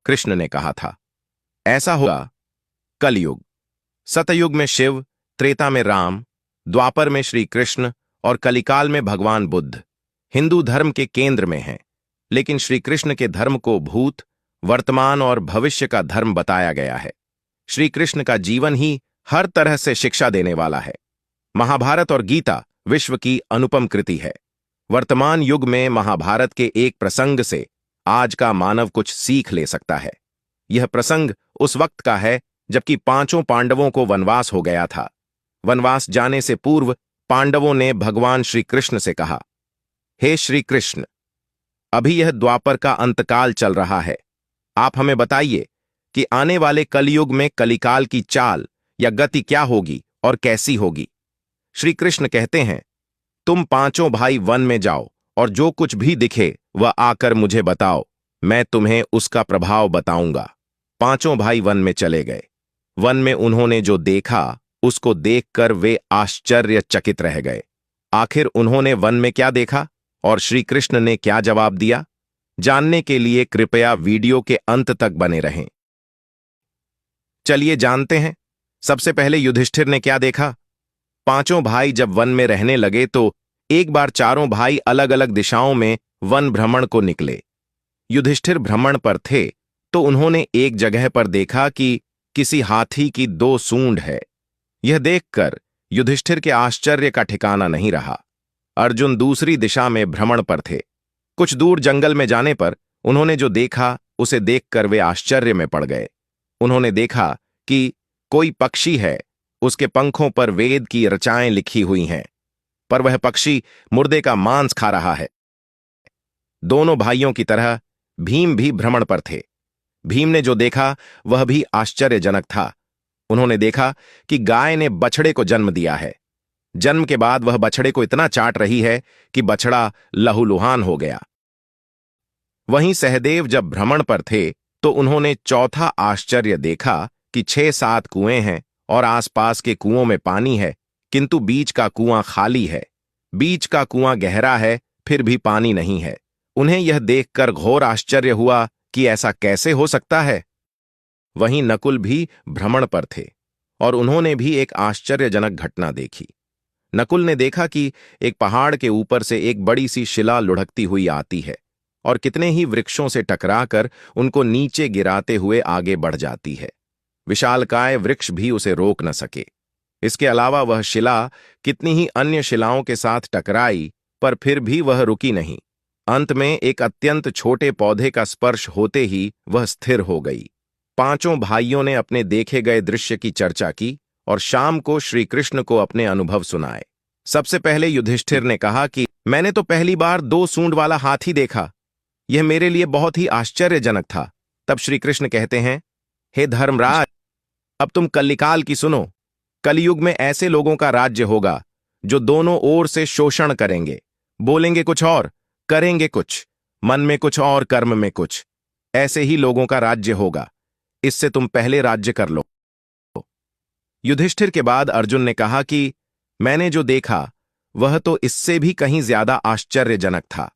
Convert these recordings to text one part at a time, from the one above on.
कृष्ण ने कहा था। ऐसा होगा कलयुग। सतयुग में शिव, त्रेता में राम, द्वापर में श्री कृष्ण और कलिकाल में भगवान बुद्ध हिंदू धर्म के केंद्र में हैं। लेकिन श्री कृष्ण के धर्म को भूत, वर्तमान और भविष्य का धर्म बताया गया है। श्री कृष्ण का जीवन ही हर तरह से शिक्षा देने वाला है। महाभारत और गीता विश्व की अनुपम कृति है। वर्तमान युग में महाभारत के एक प्रसंग से आज का मानव कुछ सीख ले सकता है। यह प्रसंग उस वक्त का है जबकि पांचों पांडवों को वनवास हो गया था। वनवास जाने से पूर्व पांडवों ने भगवान श्री कृष्ण से कहा, हे श्री कृष्ण, अभी यह द्वापर का अंतकाल चल रहा है। आप हमें बताइए कि आने वाले कलयुग में कलिकाल की चाल या गति क्या होगी और कैसी होगी। श्री कृष्ण कहते हैं, तुम पांचों भाई वन में जाओ और जो कुछ भी दिखे वह आकर मुझे बताओ, मैं तुम्हें उसका प्रभाव बताऊंगा। पांचों भाई वन में चले गए। वन में उन्होंने जो देखा उसको देखकर वे आश्चर्यचकित रह गए। आखिर उन्होंने वन में क्या देखा और श्री कृष्ण ने क्या जवाब दिया, जानने के लिए कृपया वीडियो के अंत तक बने रहें। चलिए जानते हैं। सबसे पहले युधिष्ठिर ने क्या देखा। पांचों भाई जब वन में रहने लगे तो एक बार चारों भाई अलग अलग दिशाओं में वन भ्रमण को निकले। युधिष्ठिर भ्रमण पर थे तो उन्होंने एक जगह पर देखा कि किसी हाथी की 2 सूंड है। यह देखकर युधिष्ठिर के आश्चर्य का ठिकाना नहीं रहा। अर्जुन दूसरी दिशा में भ्रमण पर थे। कुछ दूर जंगल में जाने पर उन्होंने जो देखा उसे देखकर वे आश्चर्य में पड़ गए। उन्होंने देखा कि कोई पक्षी है, उसके पंखों पर वेद की रचाएं लिखी हुई हैं, पर वह पक्षी मुर्दे का मांस खा रहा है। दोनों भाइयों की तरह भीम भी भ्रमण पर थे। भीम ने जो देखा वह भी आश्चर्यजनक था। उन्होंने देखा कि गाय ने बछड़े को जन्म दिया है। जन्म के बाद वह बछड़े को इतना चाट रही है कि बछड़ा लहूलुहान हो गया। वहीं सहदेव जब भ्रमण पर थे तो उन्होंने चौथा आश्चर्य देखा कि 6-7 कुएं हैं और आसपास के कुओं में पानी है, किंतु बीच का कुआं खाली है। बीच का कुआं गहरा है, फिर भी पानी नहीं है। उन्हें यह देखकर घोर आश्चर्य हुआ कि ऐसा कैसे हो सकता है। वहीं नकुल भी भ्रमण पर थे और उन्होंने भी एक आश्चर्यजनक घटना देखी। नकुल ने देखा कि एक पहाड़ के ऊपर से एक बड़ी सी शिला लुढ़कती हुई आती है और कितने ही वृक्षों से टकराकर उनको नीचे गिराते हुए आगे बढ़ जाती है। विशालकाय वृक्ष भी उसे रोक न सके। इसके अलावा वह शिला कितनी ही अन्य शिलाओं के साथ टकराई, पर फिर भी वह रुकी नहीं। अंत में एक अत्यंत छोटे पौधे का स्पर्श होते ही वह स्थिर हो गई। पांचों भाइयों ने अपने देखे गए दृश्य की चर्चा की और शाम को श्री कृष्ण को अपने अनुभव सुनाए। सबसे पहले युधिष्ठिर ने कहा कि मैंने तो पहली बार 2 सूंड वाला हाथी देखा। यह मेरे लिए बहुत ही आश्चर्यजनक था। तब श्री कृष्ण कहते हैं, हे धर्मराज, अब तुम कलिकाल की सुनो। कलयुग में ऐसे लोगों का राज्य होगा जो दोनों ओर से शोषण करेंगे, बोलेंगे कुछ और, करेंगे कुछ, मन में कुछ और कर्म में कुछ। ऐसे ही लोगों का राज्य होगा। इससे तुम पहले राज्य कर लो। युधिष्ठिर के बाद अर्जुन ने कहा कि मैंने जो देखा वह तो इससे भी कहीं ज्यादा आश्चर्यजनक था।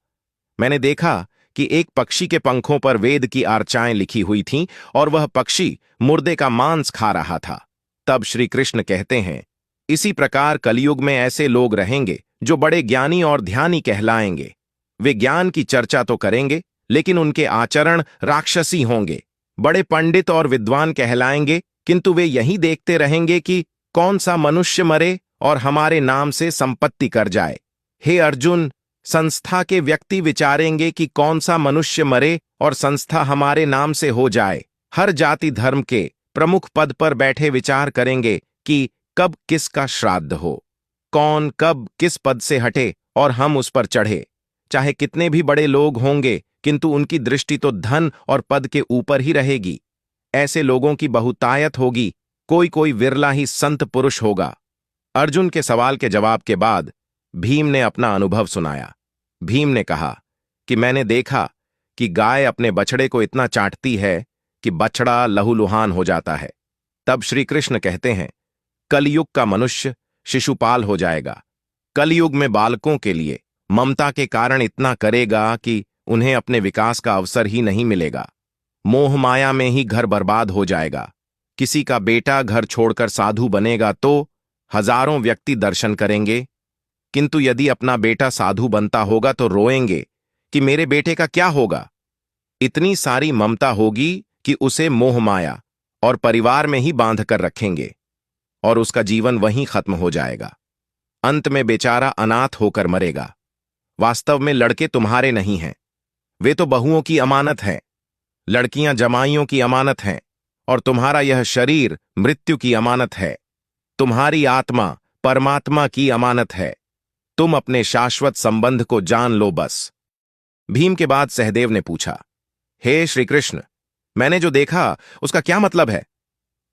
मैंने देखा कि एक पक्षी के पंखों पर वेद की आर्चाएं लिखी हुई थीं और वह पक्षी मुर्दे का मांस खा रहा था। तब श्री कृष्ण कहते हैं, इसी प्रकार कलयुग में ऐसे लोग रहेंगे जो बड़े ज्ञानी और ध्यानी कहलाएंगे। वे ज्ञान की चर्चा तो करेंगे लेकिन उनके आचरण राक्षसी होंगे। बड़े पंडित और विद्वान कहलाएंगे, किंतु वे यही देखते रहेंगे कि कौन सा मनुष्य मरे और हमारे नाम से संपत्ति कर जाए। हे अर्जुन, संस्था के व्यक्ति विचारेंगे कि कौन सा मनुष्य मरे और संस्था हमारे नाम से हो जाए। हर जाति धर्म के प्रमुख पद पर बैठे विचार करेंगे कि कब किसका श्राद्ध हो, कौन कब किस पद से हटे और हम उस पर चढ़े। चाहे कितने भी बड़े लोग होंगे, किंतु उनकी दृष्टि तो धन और पद के ऊपर ही रहेगी। ऐसे लोगों की बहुतायत होगी, कोई कोई विरला ही संत पुरुष होगा। अर्जुन के सवाल के जवाब के बाद भीम ने अपना अनुभव सुनाया। भीम ने कहा कि मैंने देखा कि गाय अपने बछड़े को इतना चाटती है कि बछड़ा लहूलुहान हो जाता है। तब श्री कृष्ण कहते हैं, कलयुग का मनुष्य शिशुपाल हो जाएगा। कलयुग में बालकों के लिए ममता के कारण इतना करेगा कि उन्हें अपने विकास का अवसर ही नहीं मिलेगा। मोह माया में ही घर बर्बाद हो जाएगा। किसी का बेटा घर छोड़कर साधु बनेगा तो हजारों व्यक्ति दर्शन करेंगे, किंतु यदि अपना बेटा साधु बनता होगा तो रोएंगे कि मेरे बेटे का क्या होगा। इतनी सारी ममता होगी कि उसे मोह माया और परिवार में ही बांध कर रखेंगे और उसका जीवन वहीं खत्म हो जाएगा। अंत में बेचारा अनाथ होकर मरेगा। वास्तव में लड़के तुम्हारे नहीं हैं, वे तो बहुओं की अमानत हैं। लड़कियां जमाइयों की अमानत हैं और तुम्हारा यह शरीर मृत्यु की अमानत है। तुम्हारी आत्मा परमात्मा की अमानत है। तुम अपने शाश्वत संबंध को जान लो बस। भीम के बाद सहदेव ने पूछा, हे श्री कृष्ण, मैंने जो देखा उसका क्या मतलब है?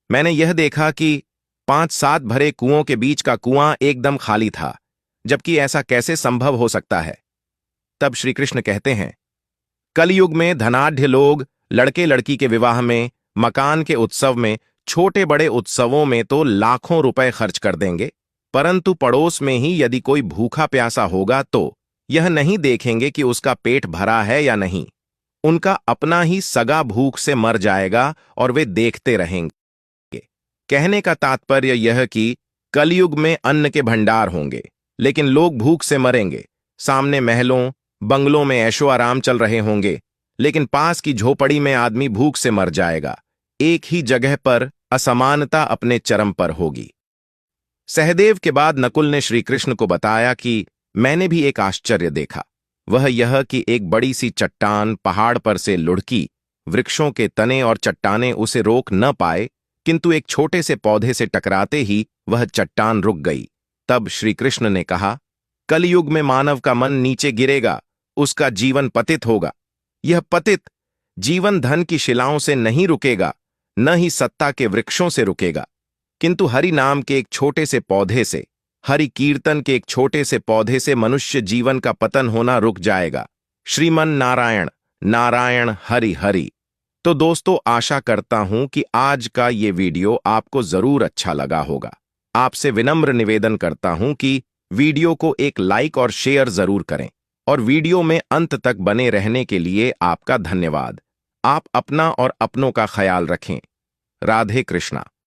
मैंने यह देखा कि 5-7 भरे कुओं के बीच का कुआं एकदम खाली था, जबकि ऐसा कैसे संभव हो सकता है? तब श्री कृष्ण कहते हैं, कलयुग में धनाढ्य लोग लड़के लड़की के विवाह में, मकान के उत्सव में, छोटे बड़े उत्सवों में तो लाखों रुपए खर्च कर देंगे, परंतु पड़ोस में ही यदि कोई भूखा प्यासा होगा तो यह नहीं देखेंगे कि उसका पेट भरा है या नहीं। उनका अपना ही सगा भूख से मर जाएगा और वे देखते रहेंगे। कहने का तात्पर्य यह कि कलयुग में अन्न के भंडार होंगे, लेकिन लोग भूख से मरेंगे। सामने महलों बंगलों में ऐशो आराम चल रहे होंगे, लेकिन पास की झोपड़ी में आदमी भूख से मर जाएगा। एक ही जगह पर असमानता अपने चरम पर होगी। सहदेव के बाद नकुल ने श्री कृष्ण को बताया कि मैंने भी एक आश्चर्य देखा। वह यह कि एक बड़ी सी चट्टान पहाड़ पर से लुढ़की। वृक्षों के तने और चट्टाने उसे रोक न पाए, किंतु एक छोटे से पौधे से टकराते ही वह चट्टान रुक गई। तब श्री कृष्ण ने कहा, कलयुग में मानव का मन नीचे गिरेगा, उसका जीवन पतित होगा। यह पतित जीवन धन की शिलाओं से नहीं रुकेगा, न ही सत्ता के वृक्षों से रुकेगा, किंतु हरि नाम के एक छोटे से पौधे से, हरि कीर्तन के एक छोटे से पौधे से मनुष्य जीवन का पतन होना रुक जाएगा। श्रीमन नारायण नारायण हरि हरि। तो दोस्तों, आशा करता हूं कि आज का ये वीडियो आपको जरूर अच्छा लगा होगा। आपसे विनम्र निवेदन करता हूं कि वीडियो को एक लाइक और शेयर जरूर करें, और वीडियो में अंत तक बने रहने के लिए आपका धन्यवाद। आप अपना और अपनों का ख्याल रखें। राधे कृष्णा।